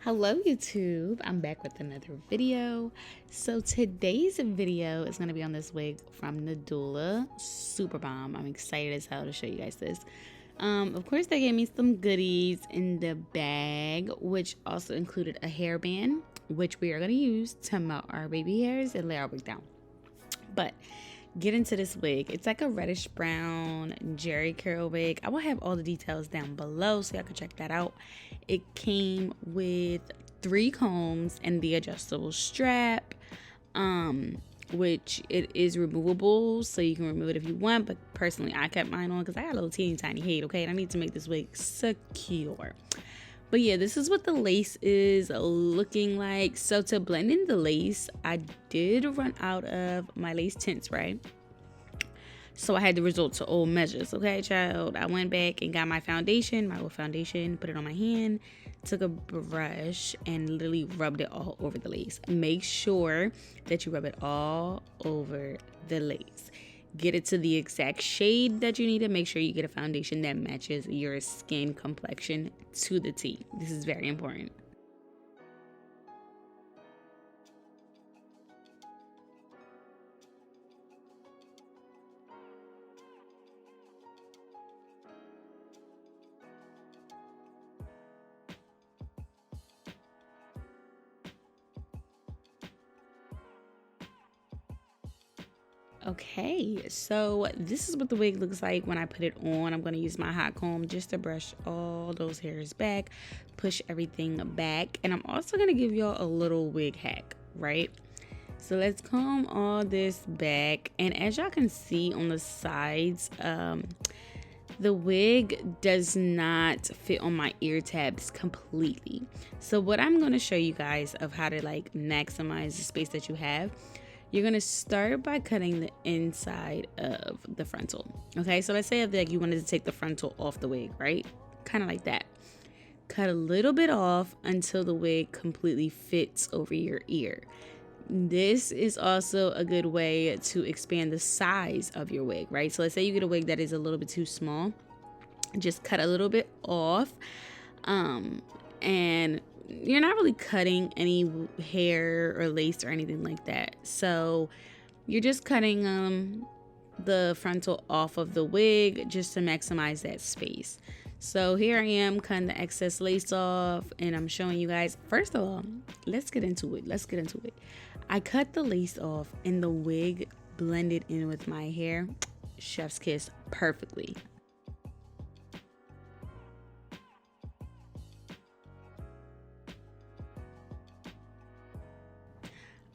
Hello YouTube, I'm back with another video. So today's video is going to be on this wig from Nadula. Super bomb. I'm excited as hell to show you guys this. Of course they gave me some goodies in the bag, which also included a hairband, which we are going to use to melt our baby hairs and lay our wig down. But get into this wig. It's like a reddish brown Jerry curl wig. I will have all the details down below so y'all can check that out. It came with 3 combs and the adjustable strap, which it is removable, so you can remove it if you want, but personally I kept mine on because I got a little teeny tiny head, okay, and I need to make this wig secure. But yeah, this is what the lace is looking like. So to blend in the lace, I did run out of my lace tint spray, so I had to resort to old measures. Okay, child, I went back and got my foundation, my old foundation, put it on my hand, took a brush and literally rubbed it all over the lace. Make sure that you rub it all over the lace. Get it to the exact shade that you need to make sure you get a foundation that matches your skin complexion to the T. This is very important. Okay, so this is what the wig looks like when I put it on. I'm going to use my hot comb just to brush all those hairs back, push everything back, and I'm also going to give y'all a little wig hack, right? So let's comb all this back, and as y'all can see on the sides, the wig does not fit on my ear tabs completely. So what I'm going to show you guys of how to like maximize the space that you have. You're going to start by cutting the inside of the frontal. Okay, so let's say if like you wanted to take the frontal off the wig, right? Kind of like that. Cut a little bit off until the wig completely fits over your ear. This is also a good way to expand the size of your wig, right? So let's say you get a wig that is a little bit too small. Just cut a little bit off. And you're not really cutting any hair or lace or anything like that, so you're just cutting the frontal off of the wig just to maximize that space. So here I am cutting the excess lace off, and I'm showing you guys. First of all, let's get into it. I cut the lace off and the wig blended in with my hair. Chef's kiss, perfectly.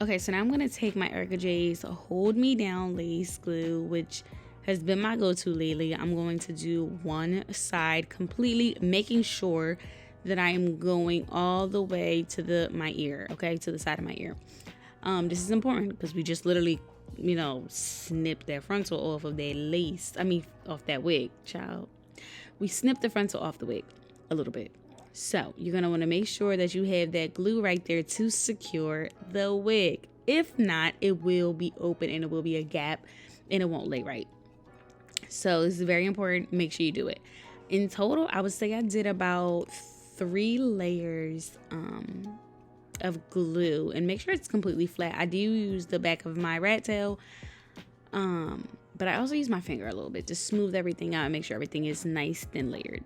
Okay, so now I'm going to take my Erica J's Hold Me Down lace glue, which has been my go-to lately. I'm going to do one side completely, making sure that I am going all the way to my ear, okay, to the side of my ear. This is important because we just literally, snip that frontal off of that lace. Off that wig, child. We snip the frontal off the wig a little bit. So you're going to want to make sure that you have that glue right there to secure the wig. If not, it will be open and it will be a gap and it won't lay right. So this is very important. Make sure you do it. In total, I would say I did about 3 layers of glue, and make sure it's completely flat. I do use the back of my rat tail, but I also use my finger a little bit to smooth everything out and make sure everything is nice and layered.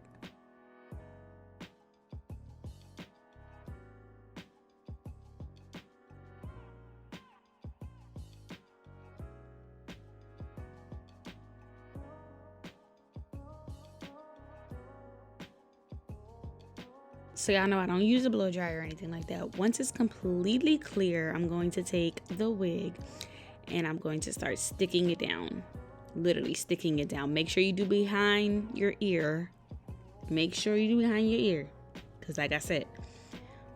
So y'all know I don't use a blow dryer or anything like that. Once it's completely clear, I'm going to take the wig and I'm going to start sticking it down. Literally sticking it down. Make sure you do behind your ear. Make sure you do behind your ear. Because like I said,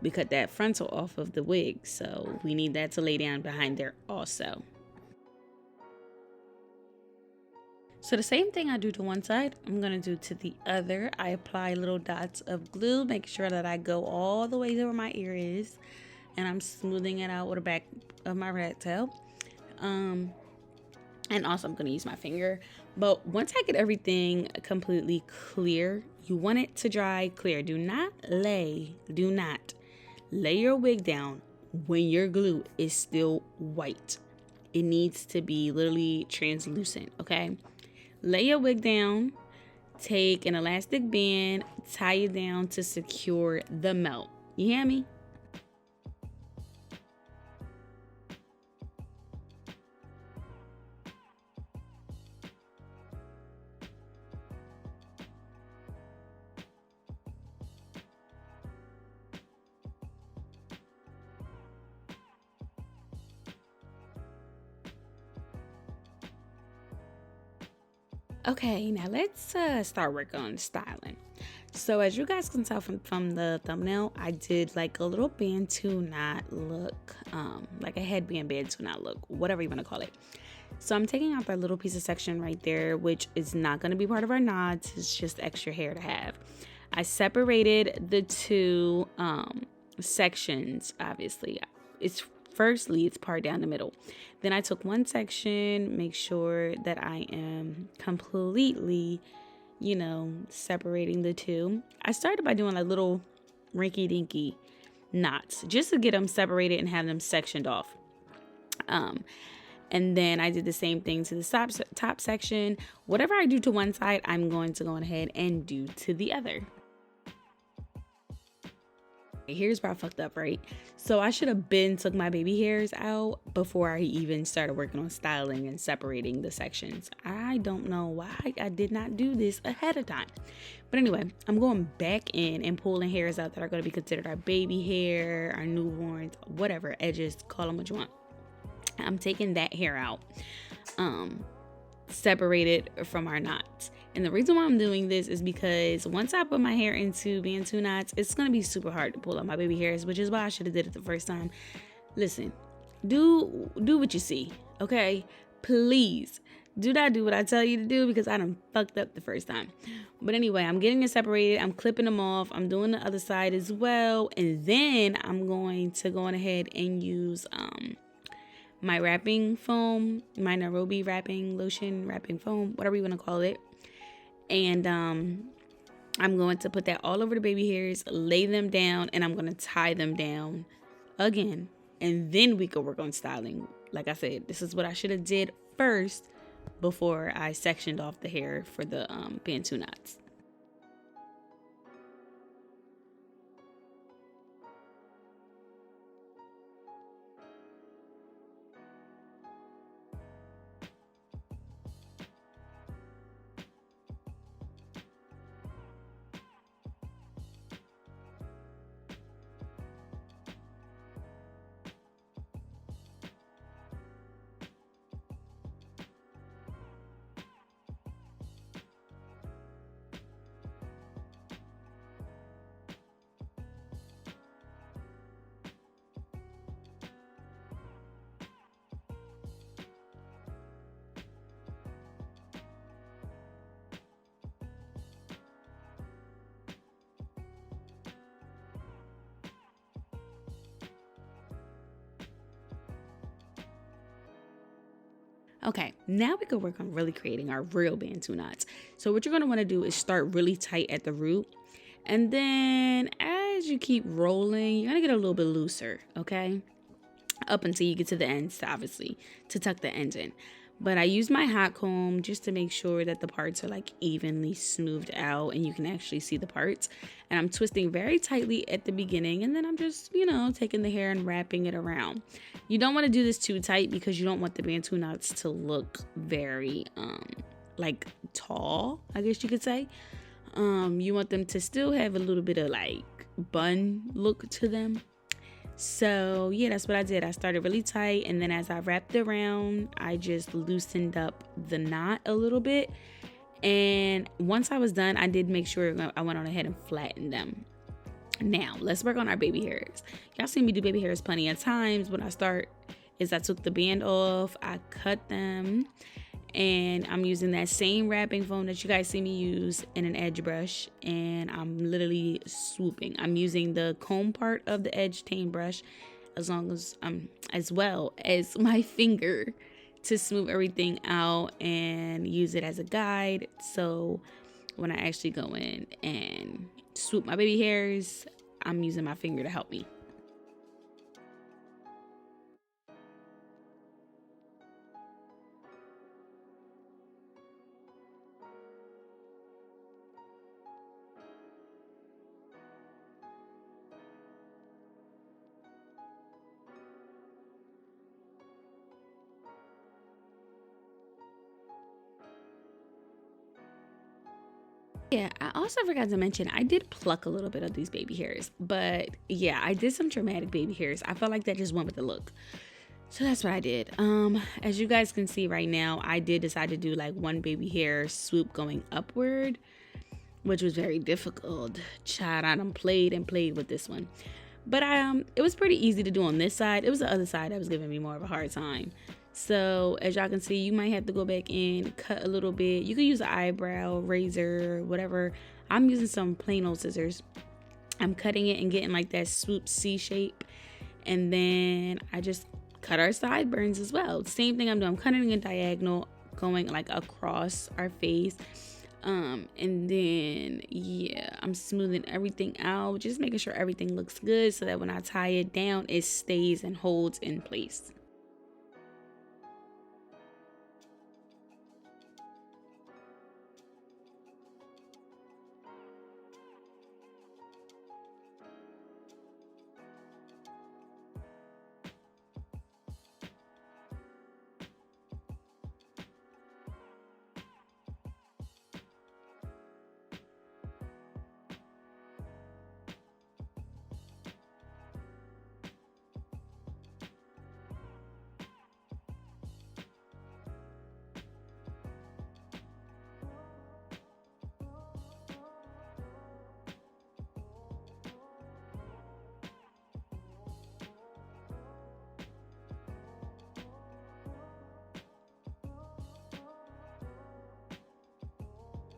we cut that frontal off of the wig. So we need that to lay down behind there also. So the same thing I do to one side, I'm going to do to the other. I apply little dots of glue, make sure that I go all the way to where my ear is, and I'm smoothing it out with the back of my rat tail. And also I'm going to use my finger. But once I get everything completely clear, you want it to dry clear. Do not lay your wig down when your glue is still white. It needs to be literally translucent, okay? Lay your wig down, take an elastic band, tie it down to secure the melt. You hear me? Okay, now let's start working on styling. So as you guys can tell from the thumbnail, I did like a little Bantu knot look, like a headband Bantu knot look, whatever you want to call it. So I'm taking out that little piece of section right there, which is not going to be part of our knots. It's just extra hair to have. I separated the two sections, obviously. Firstly, it's part down the middle. Then I took one section, make sure that I am completely, separating the two. I started by doing like little rinky-dinky knots just to get them separated and have them sectioned off. And then I did the same thing to the top section. Whatever I do to one side, I'm going to go ahead and do to the other. Here's where I fucked up, right? So I should have took my baby hairs out before I even started working on styling and separating the sections. I don't know why I did not do this ahead of time. But anyway, I'm going back in and pulling hairs out that are going to be considered our baby hair, our newborns, whatever, edges, call them what you want. I'm taking that hair out, separated from our knots. And the reason why I'm doing this is because once I put my hair into Bantu knots, it's going to be super hard to pull out my baby hairs, which is why I should have did it the first time. Listen, do what you see, okay? Please do not do what I tell you to do, because I done fucked up the first time. But anyway, I'm getting it separated. I'm clipping them off. I'm doing the other side as well. And then I'm going to go on ahead and use my wrapping foam, my Nairobi wrapping foam, whatever you want to call it. And I'm going to put that all over the baby hairs, lay them down, and I'm going to tie them down again. And then we could work on styling. Like I said, this is what I should have did first before I sectioned off the hair for the Bantu knots. Okay, now we can work on really creating our real Bantu knots. So what you're going to want to do is start really tight at the root. And then as you keep rolling, you're going to get a little bit looser, okay? Up until you get to the ends, obviously, to tuck the ends in. But I use my hot comb just to make sure that the parts are like evenly smoothed out and you can actually see the parts. And I'm twisting very tightly at the beginning, and then I'm just, taking the hair and wrapping it around. You don't want to do this too tight because you don't want the Bantu knots to look very, like tall, I guess you could say. You want them to still have a little bit of like bun look to them. So yeah, that's what I did. I started really tight, and then as I wrapped around, I just loosened up the knot a little bit. And once I was done, I did make sure I went on ahead and flattened them. Now let's work on our baby hairs. Y'all seen me do baby hairs plenty of times. When I start is I took the band off, I cut them, and I'm using that same wrapping foam that you guys see me use in an edge brush, and I'm literally swooping. I'm using the comb part of the edge tame brush as well as my finger to smooth everything out and use it as a guide. So when I actually go in and swoop my baby hairs, I'm using my finger to help me. Yeah, I also forgot to mention I did pluck a little bit of these baby hairs, but yeah, I did some dramatic baby hairs. I felt like that just went with the look. So that's what I did. As you guys can see right now, I did decide to do like one baby hair swoop going upward, which was very difficult. Child, I done played and played with this one. But it was pretty easy to do on this side. It was the other side that was giving me more of a hard time. So as y'all can see, you might have to go back in, cut a little bit. You can use an eyebrow razor, whatever. I'm using some plain old scissors. I'm cutting it and getting like that swoop C shape. And then I just cut our sideburns as well. Same thing I'm doing. I'm cutting a diagonal, going like across our face. And then yeah, I'm smoothing everything out, just making sure everything looks good so that when I tie it down, it stays and holds in place.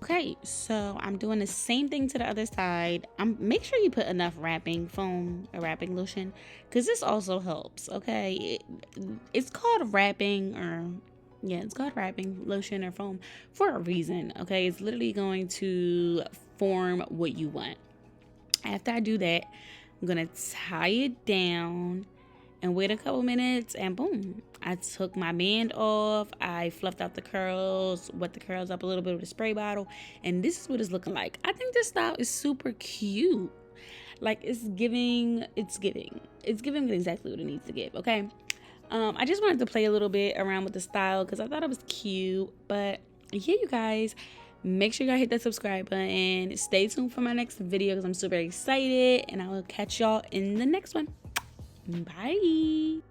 Okay, so I'm doing the same thing to the other side. Make sure you put enough wrapping foam or wrapping lotion, because this also helps. Okay, it's called wrapping, or yeah, it's called wrapping lotion or foam for a reason. Okay, it's literally going to form what you want. After I do that, I'm gonna tie it down and wait a couple minutes, and boom, I took my band off. I fluffed out the curls, wet the curls up a little bit with a spray bottle, and this is what it's looking like. I think this style is super cute. Like it's giving exactly what it needs to give. Okay, I just wanted to play a little bit around with the style because I thought it was cute. But yeah, you guys, make sure y'all hit that subscribe button. Stay tuned for my next video because I'm super excited, and I will catch y'all in the next one. Bye.